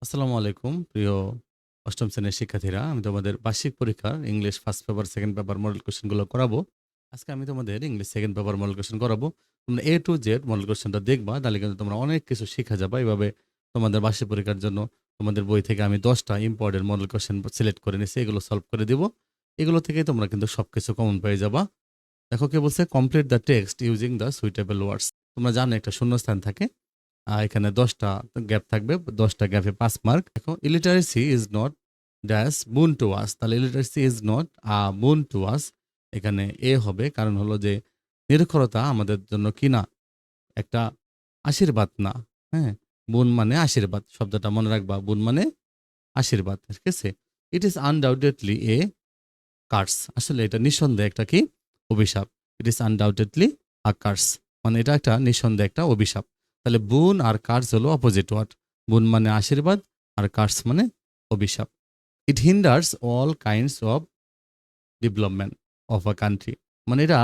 আসসালামু আলাইকুম প্রিয় অষ্টম শ্রেণীর শিক্ষার্থীরা। আমি তোমাদের বার্ষিক পরীক্ষার English first paper, second paper model কোয়েশ্চেনগুলো করাবো। আজকে আমি তোমাদের English second paper model question করাবো। তোমরা A to Z মডেল কোয়েশ্চেনটা দেখবা, তাহলে কিন্তু তোমরা অনেক কিছু শিখা যাবা। এভাবে তোমাদের বার্ষিক পরীক্ষার জন্য তোমাদের বই থেকে আমি 10টা ইম্পর্টেন্ট মডেল কোয়েশ্চেন সিলেক্ট করে নিছি, এগুলো সলভ করে দিব। এগুলো থেকেই তোমরা কিন্তু সবকিছু কমন পেয়ে যাবা। দেখো কি বলছে, complete the text using the suitable words. তোমরা জানো একটা শূন্যস্থান থাকে, এখানে 10টা গ্যাপ থাকবে, 10টা গ্যাপে 5 মার্ক। দেখো, ইলিটারেসি ইজ নট ড্যাশ বুন টু আস, তাহলে ইলিটারেসি ইজ নট বুন টু আস, এখানে এ হবে। কারণ হলো যে নিরক্ষরতা আমাদের জন্য কি না, একটা আশীর্বাদ না। হ্যাঁ, বুন মানে আশীর্বাদ, শব্দটা মনে রাখবা, বুন মানে আশীর্বাদ, ঠিক আছে। It is undoubtedly a curse, আসলে এটা নিঃসন্দেহে একটা কি, অভিশাপ। It is undoubtedly a curse, মানে এটা একটা নিঃসন্দেহে একটা অভিশাপ। তাহলে বুন আর কার্স হলো অপোজিট ওয়ার্ড। বুন মানে আশীর্বাদ, আর কার্স মানে অভিশাপ। It hinders all kinds of development of a country, মানে এটা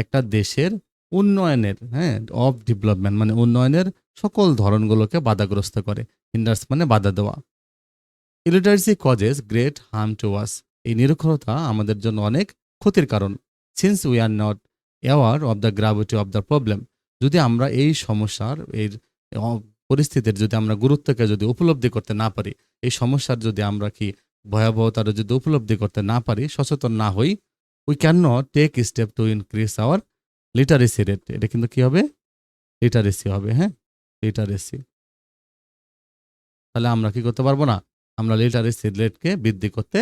একটা দেশের উন্নয়নের, হ্যাঁ, অফ ডেভেলপমেন্ট মানে উন্নয়নের সকল ধরনগুলোকে বাধাগ্রস্ত করে। হিন্ডার্স মানে বাধা দেওয়া। Illiteracy causes great harm to us, এই নিরক্ষরতা আমাদের জন্য অনেক ক্ষতির কারণ। Since we are not aware of the gravity of the problem, যদি আমরা এই সমস্যার এই পরিস্থিতির যদি আমরা গুরুত্বকে যদি উপলব্ধি করতে না পারি, এই সমস্যার যদি আমরা কি ভয়াবহতার যদি উপলব্ধি করতে না পারি, সচেতন না হই, we can not take step to increase our literacy rate. এটা কিন্তু কি হবে, লিটারেসি হবে। হ্যাঁ, লিটারেসি। তাহলে আমরা কি করতে পারবো না, আমরা লিটারেসি রেটকে বৃদ্ধি করতে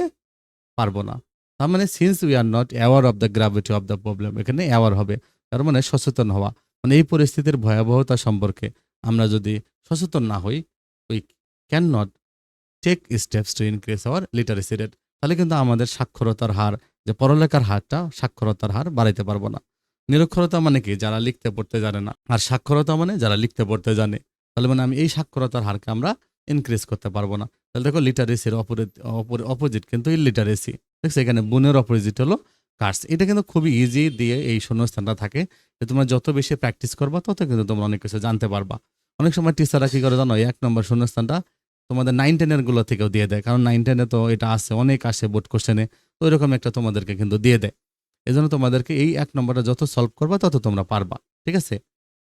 পারবো না। তার মানে since we are not aware of the gravity of the problem, এখানে অ্যাওয়ার হবে, তার মানে সচেতন হওয়া। মানে এই পরিস্থিতির ভয়াবহতা সম্পর্কে আমরা যদি সচেতন না হই, we can not take steps to increase our literacy rate, তাহলে কিন্তু আমাদের সাক্ষরতার হার, যে পড়ালেখার হারটা, সাক্ষরতার হার বাড়াইতে পারবো না। নিরক্ষরতা মানে কি, যারা লিখতে পড়তে জানে না, আর সাক্ষরতা মানে যারা লিখতে পড়তে জানে। তাহলে মানে আমি এই সাক্ষরতার হারকে আমরা ইনক্রিজ করতে পারবো না। তাহলে দেখো, লিটারেসির অপোজিট কিন্তু ইলিটারেসি। দেখছো, এখানে বুনের অপোজিট হলো কার্স। এটা কিন্তু খুবই ইজি দিয়ে এই শূন্যস্থানটা থাকে, যে তোমরা যত বেশি প্র্যাকটিস করবা তত কিন্তু তোমরা অনেক কিছু জানতে পারবা। অনেক সময় টিচাররা কি করে জানো, 1 নম্বর শূন্যস্থানটা তোমাদের 9-10 গুলো থেকেও দিয়ে দেয়, কারণ 9-10 তো এটা আসে, অনেক আসে বোর্ড কোশ্চেনে, তো এরকম একটা তোমাদেরকে কিন্তু দিয়ে দেয়। এই জন্য তোমাদেরকে এই 1 নম্বরটা যত সলভ করবা তত তোমরা পারবা, ঠিক আছে।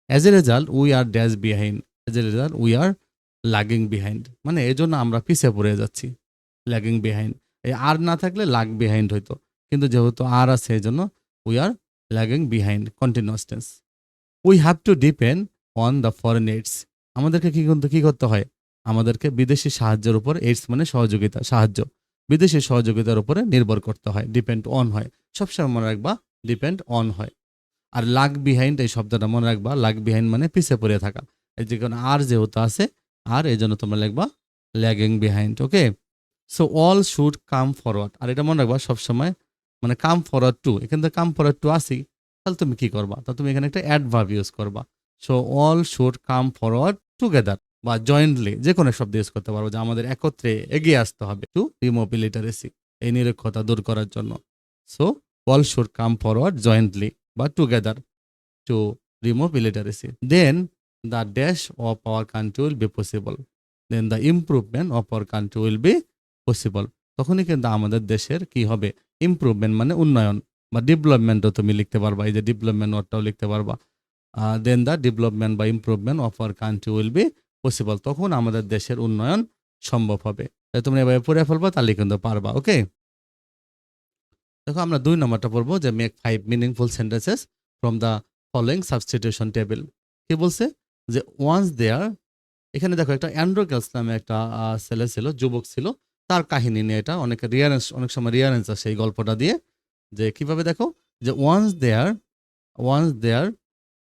As a result we are dash behind, as a result we are lagging behind, মানে এই জন্য আমরা পিছিয়ে পড়ে যাচ্ছি, ল্যাগিং বিহাইন্ড। এই আর না থাকলে লাগ বিহাইন্ড হইতো, কিন্তু যেহেতু আর আছে এই জন্য we are lagging behind, continuous tense. We have to depend on the foreign AIDS, আমাদেরকে কি করতে হয়, আমাদেরকে বিদেশি সাহায্যের উপর, এইডস মানে সহযোগিতা, সাহায্য, বিদেশি সহযোগিতার উপরে নির্ভর করতে হয়, ডিপেন্ড অন হয়, সবসময় মনে রাখবা ডিপেন্ড অন হয়। আর লাগ বিহাইন্ড এই শব্দটা মনে রাখবা, লাগ বিহাইন্ড মানে পিছিয়ে পড়ে থাকা। এই যে কোনো আর যেহেতু আছে, আর এই জন্য তোমরা লিখবা lagging behind. Okay, so all should come forward, আর এটা মনে রাখবা সবসময়, মানে কাম ফরওয়ার্ড টু, এখান থেকে কাম ফরওয়ার্ড টু আসি, তাহলে তুমি কি করবা, তাহলে তুমি এখানে একটা অ্যাডভার্ব ইউজ করবা। So all should come forward together বা জয়েন্টলি, যে কোনো শব্দ ইউজ করতে পারবো, যে আমাদের একত্রে এগিয়ে আসতে হবে টু রিমুভ ইলিটারেসি, এই নিরক্ষরতা দূর করার জন্য। So all should come forward jointly বা together to remove illiteracy. Then the dash of our country will be possible. Then the improvement of our country will be possible. তখনই কিন্তু আমাদের দেশের কি হবে, ইমপ্রুভমেন্ট মানে উন্নয়ন, বা ডেভেলপমেন্টও তুমি লিখতে পারবা, এই যে ডেভেলপমেন্ট ওয়ার্ডটাও লিখতে পারবা। দেন দ্য ডেভেলপমেন্ট বা improvement of our country will be possible, তখন আমাদের দেশের উন্নয়ন সম্ভব হবে। তাই তোমরা এভাবে পড়ে ফেলবা, তাহলে কিন্তু পারবা। ওকে, দেখো আমরা 2 নম্বরটা পড়বো, যে make 5 meaningful sentences from the following substitution table. কি বলছে, যে ওয়ান্স দেয়ার, এখানে দেখো একটা অ্যান্ড্রোক্যালস নামে একটা ছেলে ছিল, যুবক ছিল, তার কাহিনী নিয়ে এটা অনেক রিয়ারেন্স, অনেক সময় রিয়ারেন্স আসে এই গল্পটা দিয়ে। যে কিভাবে, দেখো, যে ওয়ান্স দেয়ার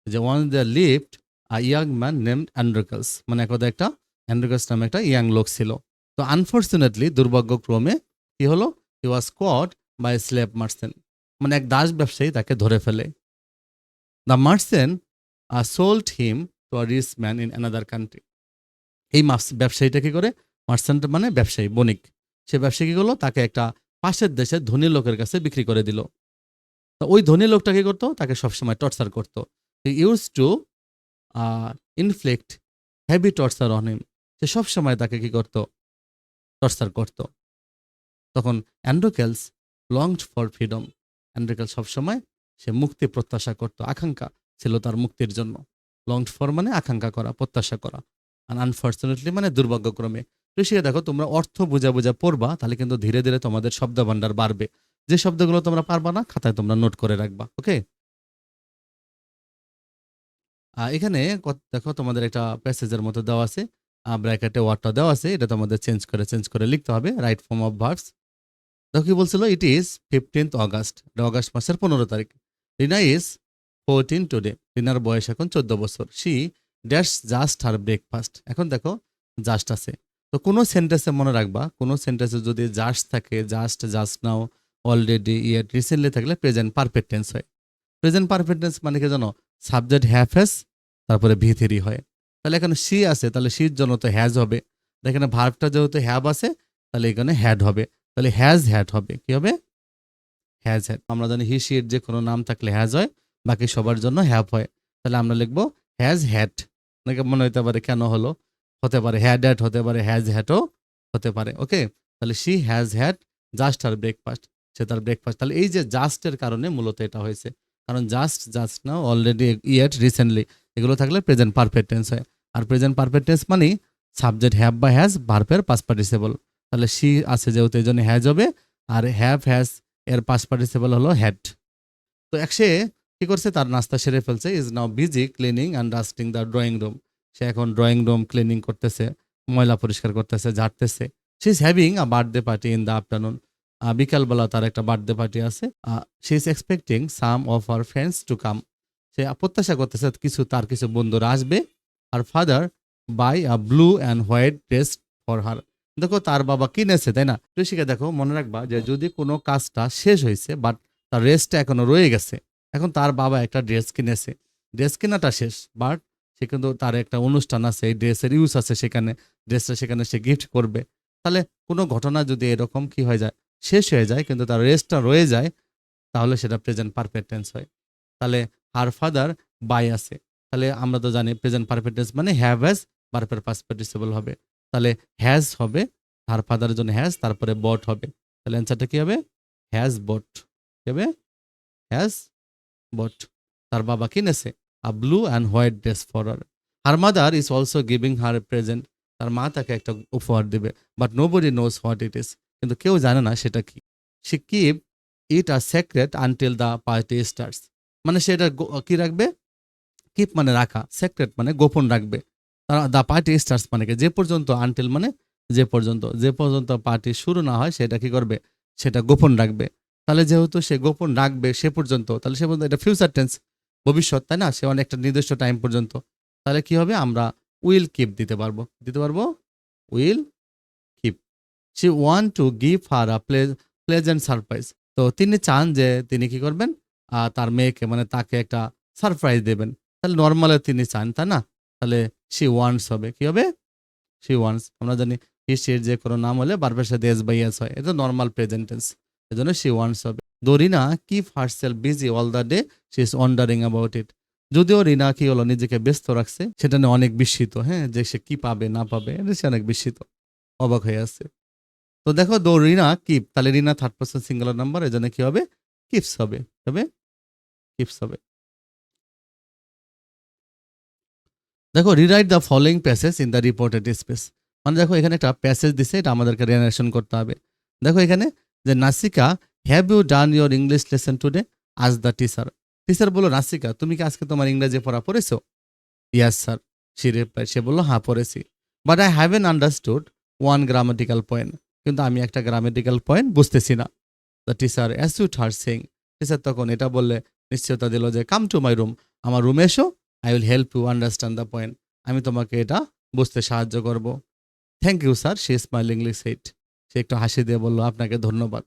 যে once there lived a young man named Androcles, মানে একদা একটা অ্যান্ড্রোক্যালস নামে একটা ইয়াং লোক ছিল। তো আনফর্চুনেটলি, দুর্ভাগ্যক্রমে কি হলো, he was caught by slave merchant, মানে এক দাস ব্যবসায়ী তাকে ধরে ফেলে। The merchant sold him to a rich man in another country, এই ব্যবসায়ীটা কি করে, মার্চেন্ট মানে ব্যবসায়ী, বণিক, সে ব্যবসায়ী কি করলো, তাকে একটা পাশের দেশের ধনী লোকের কাছে বিক্রি করে দিল। তো ওই ধনী লোকটা কি করতো, তাকে সবসময় টর্চার করতো। He use to inflict heavy torture on him, সে সে সবসময় তাকে কি করতো, টর্চার করতো। তখন অ্যান্ড্রোকেলস লংড ফর ফ্রিডম, অ্যান্ড্রোকেলস সবসময় সে মুক্তি প্রত্যাশা করতো, আকাঙ্ক্ষা ছিল তার মুক্তির জন্য। লংড ফর মানে আকাঙ্ক্ষা করা, প্রত্যাশা করা, আর আনফর্চুনেটলি মানে দুর্ভাগ্যক্রমে। তো সে দেখো তোমরা অর্থ বুঝা বুঝা পড়বা, তাহলে কিন্তু ধীরে ধীরে তোমাদের শব্দ ভান্ডার বাড়বে। যে শব্দগুলো তোমরা পারবা না খাতায় তোমরা নোট করে রাখবা, ওকে। এখানে দেখো তোমাদের একটা প্যাসেজের মতো দেওয়া আছে, ব্র্যাকেটে ওয়ার্ডটা দেওয়া আছে, এটা তোমাদের চেঞ্জ করে লিখতে হবে, রাইট ফর্ম অফ ভার্বস। দেখো কি বলছিল, it is 15th August, August মাসের 15 তারিখ। রিনা ইজ 14 টুডে, রিনার বয়স এখন 14 বছর। She dash just her breakfast, এখন দেখো জাস্ট আছে। তো কোনো সেন্টেন্সে মনে রাখবা, কোনো সেন্টেন্সে যদি জাস্ট থাকে, just, just now, already, yet, recently থাকলে প্রেজেন্ট পারফেক্ট টেন্স হয়। প্রেজেন্ট পারফেক্ট টেন্স মানে কি জানো, সাবজেক্ট হ্যাভ হ্যাজ, তারপরে ভি থ্রি হয়। তাহলে এখানে সি আছে, তাহলে সির জন্য তো হ্যাজ হবে। এখানে ভার্বটা যেহেতু হ্যাভ আছে, তাহলে এখানে হ্যাড হবে, তাহলে হ্যাজ হ্যাড হবে, কি হবে, হ্যাজ হ্যাড। আমরা জানি হি সির যে কোনো নাম থাকলে হ্যাজ হয়, বাকি সবার জন্য হ্যাভ হয়। তাহলে আমরা লিখবো হ্যাজ হ্যাড। নাকি মনে হতে পারে কেন হলো, হতে পারে হ্যাড হ্যাড হতে পারে, হ্যাজ হ্যাডও হতে পারে, ওকে। তাহলে she has had just her breakfast, সে তার ব্রেকফাস্ট। তাহলে এই যে জাস্টের কারণে মূলত এটা হয়েছে, কারণ just, just now, already, yet, recently এগুলো থাকলে প্রেজেন্ট পারফেক্ট টেন্স হয়। আর প্রেজেন্ট পারফেক্ট টেন্স মানে সাবজেক্ট হ্যাভ বা হ্যাজ, ভার্বের পাস্ট পার্টিসিপল। তাহলে শি আছে যেহেতু এই জন্য হ্যাজ হবে, আর হ্যাভ হ্যাজ এর পাস্ট পার্টিসিপল হলো হ্যাড। তো সে কি করছে, তার নাস্তা সেরে ফেলছে, is now busy cleaning and dusting the drawing room. সে এখন ড্রয়িং রুম ক্লিনিং করতেছে, ময়লা পরিষ্কার করতেছে, ঝাড়তেছে। She is having a birthday party in the afternoon, বিকালবেলা তার একটা বার্থডে পার্টি আছে। She is expecting some of her friends to come, সে প্রত্যাশা করতেছে তার কিছু বন্ধুরা আসবে। Her father buy a blue and white dress for her, দেখো তার বাবা কিনেছে, তাই না। ঋষিকে দেখো মনে রাখবা যে যদি কোনো কাজটা শেষ হয়েছে বাট তার রেস্টটা এখনো রয়ে গেছে, এখন তার বাবা একটা ড্রেস কিনেছে, ড্রেস কেনাটা শেষ, বাট সে কিন্তু তার একটা অনুষ্ঠান আছে, এই ড্রেসের ইউজ আছে সেখানে, ড্রেসটা সেখানে সে গিফট করবে। তাহলে কোনো ঘটনা যদি এরকম কি হয়ে যায়, শেষ হয়ে যায় কিন্তু তার রেস্টটা রয়ে যায়, তাহলে সেটা প্রেজেন্ট পারফেক্ট টেন্স হয়। তাহলে হার ফাদার বাই আছে, তাহলে আমরা তো জানি প্রেজেন্ট পারফেক্ট টেন্স মানে হ্যাভ হ্যাজ, ভার্বের পাস্ট পার্টিসিপল হবে। তাহলে হ্যাজ হবে, হার ফাদারের জন্য হ্যাজ, তারপরে বট হবে। তাহলে অ্যান্সারটা কি হবে, হ্যাজ বট, কি হবে, হ্যাজ বট। তার বাবা কিনেছে a blue and white dress for her. Her mother is also giving her present, তার মা তাকে একটা উপহার দিবে, but nobody knows what it is, কিন্তু কেউ জানে না সেটা কি। সে keep it a secret until the party starts, মানে সেটা কি রাখবে, কিপ মানে রাখা, সেক্রেট মানে গোপন রাখবে। দ্য পার্টি স্টার্টস মানে কি, যে পর্যন্ত, আনটিল মানে যে পর্যন্ত পার্টি শুরু না হয় সেটা কি করবে, সেটা গোপন রাখবে। তাহলে যেহেতু সে গোপন রাখবে সে পর্যন্ত, তাহলে সে পর্যন্ত এটা ফিউচার টেন্স, ভবিষ্যৎ, তাই না, সে অনেকটা নির্দিষ্ট টাইম পর্যন্ত। তাহলে কি হবে, আমরা উইল কিপ দিতে পারবো will keep. She want to give her a pleasant surprise, তো তিনি চান যে তিনি কি করবেন, তার মেয়েকে মানে তাকে একটা সারপ্রাইজ দেবেন। তাহলে নর্মালে তিনি চান, তাই না। তাহলে শি ওয়ান্টস হবে, কি হবে, শি ওয়ান্টস। আমরা জানি হি সির যে কোনো নাম হলে বারবার সাথে এস বাই এস হয়, এটা নর্মাল প্রেজেন্ট টেন্স, এজন্য শি ওয়ান্টস হবে। Though Rina keep herself busy all the day, she is wondering about it, যদিও রিনা কি হলো নিজেকে ব্যস্ত রাখছে সেটা নিয়ে অনেক বিস্মিত, হ্যাঁ, যে সে কি পাবে না পাবে এটা সে অনেক বিস্মিত, অবাক হয়ে আছে। তো দেখো দো রিনা কিপ, তাহলে রিনা থার্ড পারসন সিঙ্গুলার নাম্বার, এজন্য কি হবে, কিপস হবে, কিপস হবে। দেখো rewrite the following passage in the reported space, মানে দেখো এখানে একটা প্যাসেজ দিছে, এটা আমাদেরকে রিনারেশন করতে হবে। দেখো এখানে যে Nasika, have you done your English lesson today, আজ দ্য টিচার। টিচার বললো নাসিকা তুমি কি আজকে তোমার ইংরেজি পড়া পড়েছো, ইয়াস স্যার, সে রিপ্লাই, সে বললো হ্যাঁ পড়েছি। But I haven't understood one grammatical point, কিন্তু আমি একটা গ্রামাটিক্যাল পয়েন্ট বুঝতেছি না। The teacher assured her saying, teacher তখন এটা বললে নিশ্চয়তা দিল যে কাম টু মাই রুম, আমার রুমে এসো, I will help you understand the point, আমি তোমাকে এটা বুঝতে সাহায্য করব। থ্যাংক ইউ স্যার, সে স্মাইলিংলি সেড, সে একটু হাসি দিয়ে বললো আপনাকে ধন্যবাদ।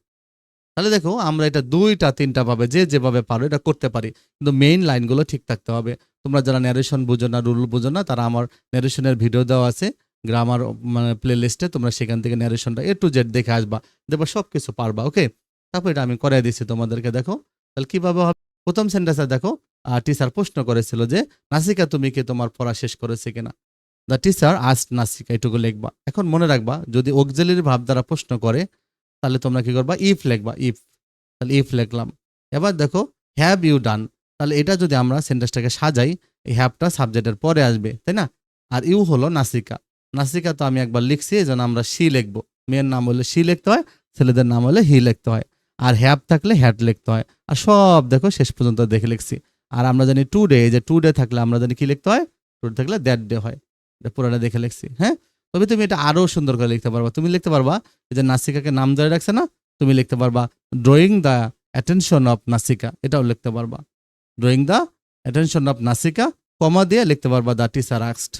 তাহলে দেখো আমরা এটা দুইটা তিনটা ভাবে যে যেভাবে পারো এটা করতে পারি, কিন্তু মেইন লাইনগুলো ঠিক থাকতে হবে। তোমরা যারা ন্যারেশন বুঝো না, রুল বুঝো না, তারা আমার ন্যারেশনের ভিডিও দেওয়া আছে গ্রামার মানে প্লে লিস্টে, তোমরা সেখান থেকে ন্যারেশনটা A to Z দেখে আসবা, দেখবা সব কিছু পারবা, ওকে। তারপর এটা আমি করাই দিচ্ছি তোমাদেরকে, দেখো তাহলে কিভাবে হবে। প্রথম সেন্টেন্সে দেখো টিচার প্রশ্ন করেছিল যে নাসিকা তুমি কি তোমার পড়া শেষ করেছে কিনা, দ্য টিচার আস্কড নাসিকা, এটুকু লিখবা। এখন মনে রাখবা যদি অক্সিলারি ভার্ব দ্বারা প্রশ্ন করে তাহলে তোমরা কি করবা, ইফ লিখবা, ইফ। তাহলে ইফ লিখলাম। এবার দেখো হ্যাভ ইউ ডান, তাহলে এটা যদি আমরা সেন্টেন্সটাকে সাজাই, এই হ্যাভটা সাবজেক্টের পরে আসবে, তাই না? আর ইউ হলো নাসিকা। নাসিকা তো আমি একবার লিখছি, এই জন্য আমরা সি লিখবো। মেয়ের নাম হলে সি লিখতে হয়, ছেলেদের নাম হলে হি লিখতে হয়। আর হ্যাভ থাকলে হ্যাড লিখতে হয়। আর সব দেখো শেষ পর্যন্ত দেখে লিখছি। আর আমরা জানি টুডে, যে টুডে থাকলে আমরা জানি কি লিখতে হয়, টুডে থাকলে দ্যাট ডে হয়। এটা পুরোটা দেখে লিখছি, হ্যাঁ। তবে তুমি এটা আরো সুন্দর করে লিখতে পারবা। তুমি লিখতে পারবা এই যে নাসিকাকে নাম ধরে রাখছে না, তুমি লিখতে পারবা ড্রয়িং দ্য অ্যাটেনশন অফ নাসিকা, এটাও লিখতে পারবা। ড্রয়িং দ্য অ্যাটেনশন অফ নাসিকা, কমা দিয়ে লিখতে পারবা the teacher asked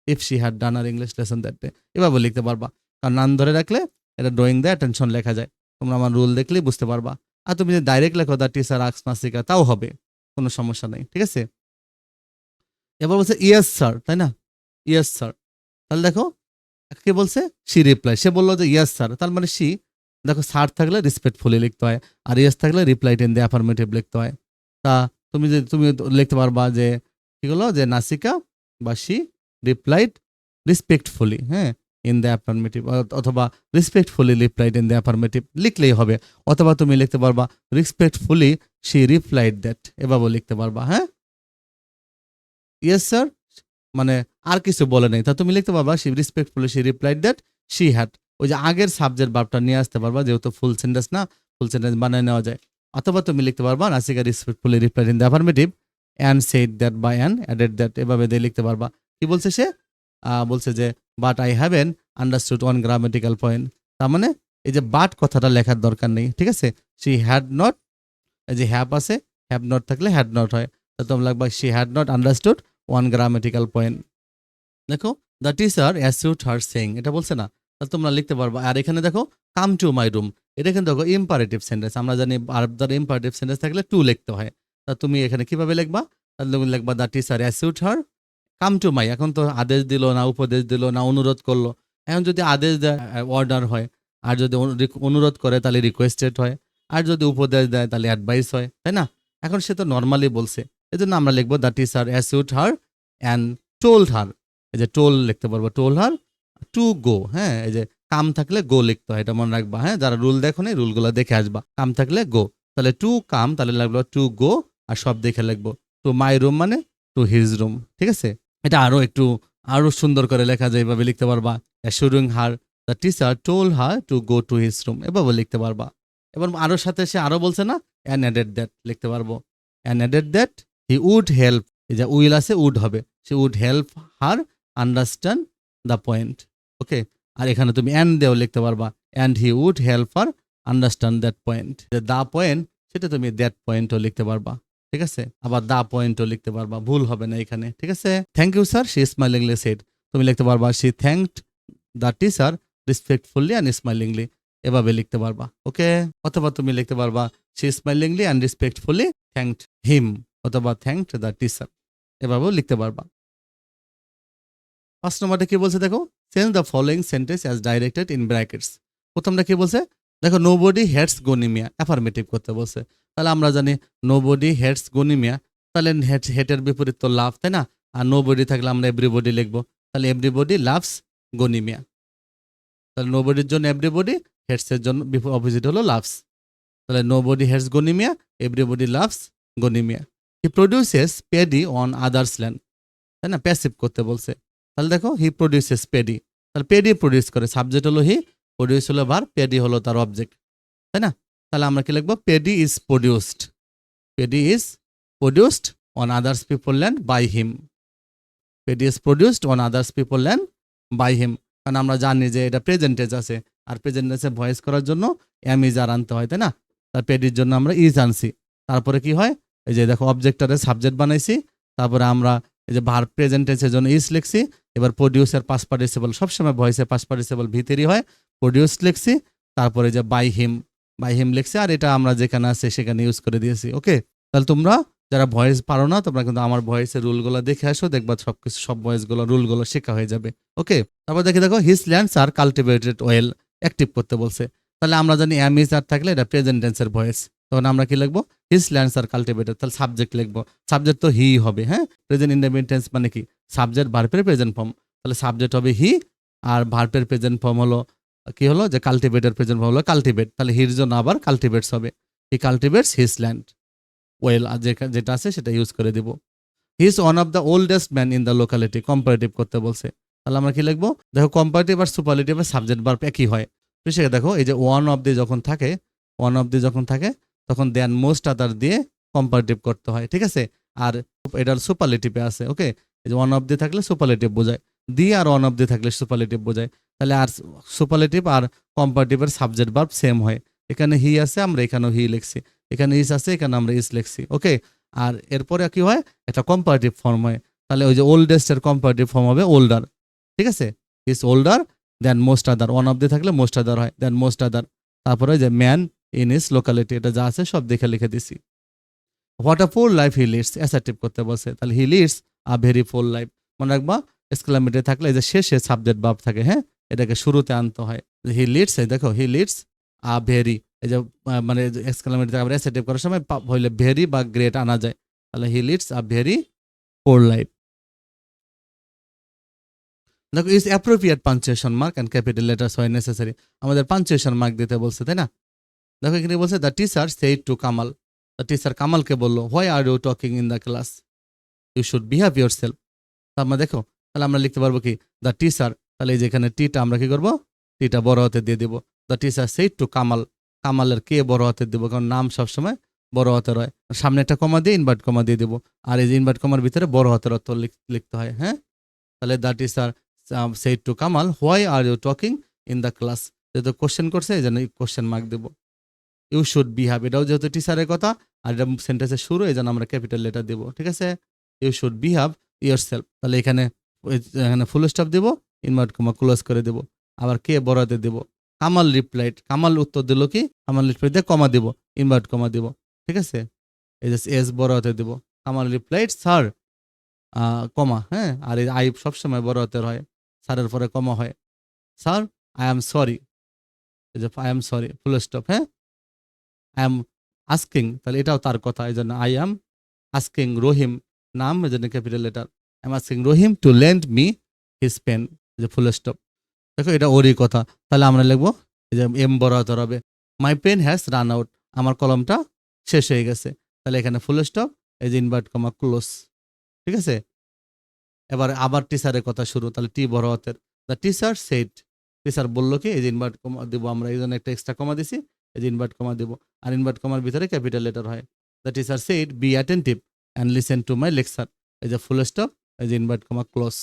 if she had done her English lesson that day, এভাবে লিখতে পারবা। কারণ নাম ধরে রাখলে এটা ড্রয়িং দ্য অ্যাটেনশন লেখা যায়। তোমরা আমার রুল দেখলেই বুঝতে পারবা। আর তুমি যদি ডাইরেক্ট লেখো দ্য টিচার আস্কড নাসিকা, তাও হবে, কোনো সমস্যা নেই, ঠিক আছে। এবার বলছে ইয়েস স্যার, তাই না? ইয়েস স্যার, তাহলে দেখো কে বলছে, সি রিপ্লাই। সে বললো যে ইয়েস স্যার, তার মানে সি। দেখো স্যার থাকলে রেসপেক্টফুলি লিখতে হয়, আর ইয়েস থাকলে রিপ্লাইড ইন দ্য অ্যাফার্মেটিভ লিখতে হয়। তা তুমি লিখতে পারবা যে কি হলো, যে নাসিকা বা সি রিপ্লাইড রেসপেক্টফুলি, হ্যাঁ, ইন দ্য অ্যাফার্মেটিভ, অথবা respectfully replied in the affirmative লিখলেই হবে। অথবা তুমি লিখতে পারবা রেসপেক্টফুলি সি রিপ্লাইড দ্যাট, এভাবেও লিখতে পারবা, হ্যাঁ। ইয়েস স্যার মানে আর কিছু বলে নাই, তা তুমি লিখতে পারবা she respectfully she replied that she had. ওই যে আগের সাবজেক্ট ভার্বটা নিয়ে আসতে পারবা, যেহেতু ফুল সেন্টেন্স না, ফুল সেন্টেন্স বানিয়ে নেওয়া যায়। অথবা তুমি লিখতে পারবা Nasika respectfully replied in the affirmative and said that বা অ্যান্ড অ্যাডেড দ্যাট, এভাবে দিয়ে লিখতে পারবা। কি বলছে সে, বলছে যে but I haven't understood one grammatical point. তার মানে এই যে বাট কথাটা লেখার দরকার নেই, ঠিক আছে। শি হ্যাড নট, এই যে হ্যাভ আছে, হ্যাভ নট থাকলে হ্যাড নট হয়। তো তোমরা লাগবা she had not understood one grammatical point. দেখো the teacher assured her saying, এটা বলছে না, তাহলে তোমরা লিখতে পারবা। আর এখানে দেখো কাম টু মাই রুম, এটা কিন্তু দেখো ইম্পারেটিভ সেন্টেন্স। আমরা জানি ভার্ব দ্বারা ইম্পারেটিভ সেন্টেন্স থাকলে টু লিখতে হয়। তা তুমি এখানে কিভাবে লিখবা, তাহলে তুমি লিখবা the teacher assured her come to my. এখন তো আদেশ দিল না, উপদেশ দিল না, অনুরোধ করলো। এখন যদি আদেশ দেয় অর্ডার হয়, আর যদি অনুরোধ করে তাহলে রিকোয়েস্টেড হয়, আর যদি উপদেশ দেয় তাহলে অ্যাডভাইস হয়, তাই না? এখন সে তো নর্মালি বলছে, এই জন্য আমরা লিখবো the teacher assured her and told her. এই যে টোল লিখতে পারবো, টোল হার টু গো, হ্যাঁ। এই যে কাম থাকলে গো লিখতে হয়, এটা মনে রাখবা, হ্যাঁ। যারা রুল দেখো নি, রুলগুলো দেখে আসবা। কাম থাকলে গো, তাহলে টু কাম, তাহলে লাগলো টু গো, আর সব দেখে লিখবো টু মাই রুম মানে টু হিজ রুম, ঠিক আছে। এটা আরো সুন্দর করে লেখা যায়, এভাবে লিখতে পারবা assuring her the teacher told her to go to his room, এভাবে লিখতে পারবা। এবার আরো সাথে সে আরো বলছে না, অ্যান অ্যাডেড দ্যাট লিখতে পারবো, and added that he would help, এই যে উইল আছে, উড হবে, সে would help her understand the point, okay. আর এখানে তুমি অ্যান্ড দেও লিখতে পারবা, and he would help her understand that point. The point সেটা তুমি দ্যাট পয়েন্টও লিখতে পারবা, ঠিক আছে। আবার দা পয়েন্টও লিখতে পারবা, ভুল হবে না এখানে, ঠিক আছে। Thank you sir she smilingly said, তুমি লিখতে পারবা she thanked the teacher respectfully and smilingly, এভাবে লিখতে পারবা, ওকে। অথবা তুমি লিখতে পারবা she smilingly and respectfully thanked him, অথবা থ্যাঙ্কড দ্য টিচার, এভাবেও লিখতে পারবা। 5 নম্বরটা কি বলছে দেখো, change the following sentence as directed in brackets. প্রথমটা কি বলছে দেখো, নোবডি হেটস গনিমিয়া, অ্যাফার্মেটিভ করতে বলছে। তাহলে আমরা জানি নোবডি হেটস গনিমিয়া, তাহলে হেটের বিপরীত তো লাভ, তাই না? আর নোবডি থাকলে আমরা এভরিবডি লিখবো, তাহলে এভরিবডি লাভস গনিমিয়া। তাহলে নোবডির জন্য এভরিবডি, হেটসের জন্য অপোজিট হলো লাভস। তাহলে nobody hates Gani Mia, everybody loves Gani Mia. He produces paddy on others land, তাই না? প্যাসিভ করতে বলছে। তাহলে দেখো হি প্রডিউসেস পেডি, তাহলে পেডি প্রডিউস করে, সাবজেক্ট হলো হি, প্রডিউস হলো ভার্ব, পেডি হলো তার অবজেক্ট, তাই না? তাহলে আমরা কি লিখবো, paddy is produced, paddy is produced on others people land by him, paddy is produced on others people land by him. কারণ আমরা জানি যে এটা প্রেজেন্টেজ আছে, আর প্রেজেন্টেজে ভয়েস করার জন্য এম ইজ আর আনতে হয়, তাই না? তার পেডির জন্য আমরা ইজ আনছি। তারপরে কি হয়, এই যে দেখো অবজেক্টরে সাবজেক্ট বানাইছি, তারপরে আমরা এই যে ভার্ব প্রেজেন্টেন্সের জন্য ইজ লিখছি। এবার প্রডিউসের পাস্ট পার্টিসিপল, সবসময় ভয়েসে পাস্ট পার্টিসিপল ভিতরই হয়, প্রডিউস লিখছি। তারপরে যে বাই হিম লিখছি, আর এটা আমরা যেখানে আছে সেখানে ইউজ করে দিয়েছি, ওকে। তাহলে তোমরা যারা ভয়েস পারো না, তোমরা কিন্তু আমার ভয়েসের রুলগুলো দেখে আসো, দেখবা সবকিছু, সব ভয়েসগুলো রুলগুলো শেখা হয়ে যাবে, ওকে। তারপর দেখো হিজ ল্যান্ডস আর কাল্টিভেটেড ওয়েল, অ্যাক্টিভ করতে বলছে। তাহলে আমরা জানি এম ইজ আর থাকলে এটা প্রেজেন্ট টেন্সের ভয়েস, তখন আমরা কি লিখবো, হিজ ল্যান্ডস আর কাল্টিভেটেড, তাহলে সাবজেক্ট লিখবো, সাবজেক্ট তো হি হবে, হ্যাঁ। প্রেজেন্ট ইনডেফিনিট টেন্স মানে কি, সাবজেক্ট ভার্বের প্রেজেন্ট ফর্ম, তাহলে সাবজেক্ট হবে হি, আর ভার্বের প্রেজেন্ট ফর্ম হলো কি হলো, যে কাল্টিভেটের প্রেজেন্ট ফর্ম হলো কাল্টিভেট, তাহলে হির জন্য আবার কাল্টিভেটস হবে, হি কাল্টিভেটস হিজ ল্যান্ড ওয়েল, আর যেটা আছে সেটা ইউজ করে দিব। He is one of the oldest man in the locality, comparative করতে বলছে, তাহলে আমরা কি লিখবো, দেখো কম্পারেটিভ আর সুপারলেটিভের সাবজেক্ট ভার্ব একই হয়। সেটা দেখো এই যে ওয়ান অফ দি যখন থাকে, ওয়ান অফ দি যখন থাকে তখন দেন মোস্ট আদার দিয়ে কম্পারেটিভ করতে হয়, ঠিক আছে। আর এটার সুপারলেটিভে আছে, ওকে, এই যে ওয়ান অফ দি থাকলে সুপারলেটিভ বোঝায়, দি আর ওয়ান অফ দি থাকলে সুপারলেটিভ বোঝায়, তাহলে আর সুপারলেটিভ আর কম্পারেটিভের সাবজেক্ট ভার্ব সেম হয়। এখানে হি আছে, আমরা এখানেও হি লিখছি, এখানে ইস আছে, এখানে আমরা ইস লিখছি, ওকে। আর এরপরে কি হয়, একটা কম্পারেটিভ ফর্ম হয়, তাহলে ওই যে ওল্ডেস্ট এর কম্পারেটিভ ফর্ম হবে ওল্ডার, ঠিক আছে, is older than most other, one of the থাকলে মোস্ট আদার হয়, দেন মোস্ট আদার, তারপরে যে ম্যান ইন ইস লোকালিটি, এটা যা আছে সব দেখে লিখে দিছি। What a full life he leads, assertive করতে বলছে, তাহলে he leads a very full life, মনে রাখবা এক্সক্লামেটরি থাকলে এই যে শেষে সাবজেক্ট ভার্ব থাকে, হ্যাঁ, এটাকে শুরুতে আনতে হয়। হি লিডস, এই দেখো হি লিডস আ ভেরি, এই যে মানে এক্সক্লামেটরি থাকে অ্যাসার্টিভ করার সময় হইলে ভেরি বা গ্রেট আনা যায়, তাহলে he leads a very full life. দেখো is appropriate punctuation mark and capital letters হয় নেসেসারি, আমাদের পাঞ্চুয়েশন মার্ক দিতে বলছে, তাই না। দেখো এখানে বলছে the teacher said to Kamal, the teacher কামালকে বললো, why are you talking in the class, you should behave yourself. আমরা দেখো তাহলে আমরা লিখতে পারবো কি, দ্য টিচার, তাহলে এই যে এখানে টিটা আমরা কি করবো, টিটা বড় হাতে দিয়ে দিব, the teacher said to Kamal, কামালের কে বড় হাতে দিব, কারণ নাম সবসময় বড় হাতের হয়, সামনে একটা কমা দিয়ে ইনভার্ট কমা দিয়ে দিব, আর এই যে ইনভার্ট কমার ভিতরে বড় হাতের অর্থ লিখতে হয়, হ্যাঁ। তাহলে the teacher said to Kamal, why are you talking in the class, যেহেতু কোশ্চেন করছে এই জন্য কোশ্চেন মার্ক দেবো। ইউ শুড বিহেভ, এটাও যেহেতু টিচারের কথা আর এটা সেন্টেন্সের শুরু, এই জন্য আমরা ক্যাপিটাল লেটার দেবো, ঠিক আছে। You should behave yourself, তাহলে এখানে এখানে ফুল স্টপ দেবো, ইনভার্ট কমা ক্লোজ করে দেবো, আবার কে বড়াতে দেবো, কামাল রিপ্লাইড, কামাল উত্তর দিল কি, কামাল রিপ্লাই দিয়ে কমা দেবো, ইনভার্ট কমা দেবো, ঠিক আছে, এই যে এস বড়াতে দেবো, কামাল রিপ্লাইড স্যার কমা, হ্যাঁ, আর এই আই সবসময় বড় হাতের হয়, স্যারের পরে কমা হয়, স্যার আই এম সরি, এই যে I am sorry full stop, হ্যাঁ, আই এম আস্কিং, তাহলে এটাও তার কথা, এই জন্য আই এম আস্কিং রহিম, নাম এই জন্য capital letter, I am asking Rahim to lend me his pen, যে ফুল স্টপ। দেখো এটা ওরই কথা, তাহলে আমরা লিখবো এই যে এম বড় হাতের হবে, my pen has run out, আমার কলমটা শেষ হয়ে গেছে, তাহলে এখানে ফুল স্টপ, এই যে ইনভার্ট কমা ক্লোজ, ঠিক আছে। এবার আবার টিচারের কথা শুরু, তাহলে টি বড় হাতের, দ্য টিচার সেড, টিচার বললো কি, এই যে ইনভার্ট কমা দিব, আমরা এই জন্য একটা এক্সট্রা কমা দিছি, এই যে ইনভার্ট কমা দিব, আর ইনভার্ট কমার ভিতরে ক্যাপিটাল লেটার হয়, the teacher said be attentive and listen to my lecture, এই যে ফুল স্টপ, এই যে ইনভার্ট কমা ক্লোজ,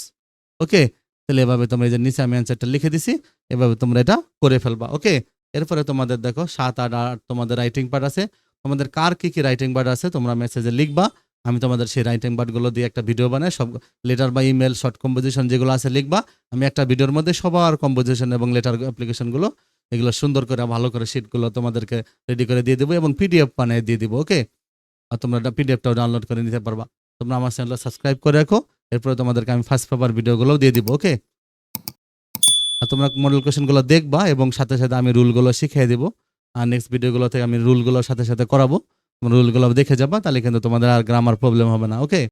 ওকে। তাহলে এভাবে তোমরা এই যে নিচে আমি অ্যান্সারটা লিখে দিছি, এভাবে তোমরা এটা করে ফেলবা, ওকে। এরপরে তোমাদের দেখো 7, 8 আর তোমাদের রাইটিং পার্ট আছে, তোমাদের কার কি কি রাইটিং পার্ট আছে তোমরা মেসেজে লিখবা, আমি তোমাদের সেই রাইটিং পার্টগুলো দিয়ে একটা ভিডিও বানাই, সব লেটার বা ইমেল শর্ট কম্পোজিশন যেগুলো আছে লিখবা, আমি একটা ভিডিওর মধ্যে সবার কম্পোজিশন এবং লেটার অ্যাপ্লিকেশনগুলো এগুলো সুন্দর করে ভালো করে শিটগুলো তোমাদেরকে রেডি করে দিয়ে দেবো এবং পিডিএফ বানিয়ে দিয়ে দিব, ওকে। আর তোমরা পিডিএফটাও ডাউনলোড করে নিতে পারবা, তোমরা আমার চ্যানেলটা সাবস্ক্রাইব করে রাখো, এরপরে তোমাদেরকে আমি ফার্স্ট পেপার ভিডিওগুলোও দিয়ে দিব, ওকে। আর তোমরা মডেল কোয়েশ্চেনগুলো দেখবা এবং সাথে সাথে আমি রুলগুলো শিখিয়ে দেবো, আর নেক্সট ভিডিওগুলো থেকে আমি রুলগুলোর সাথে সাথে করাবো, রুলগুলো দেখে যাবা, তাহলে কিন্তু তোমাদের আর গ্রামার প্রবলেম হবে না, ওকে।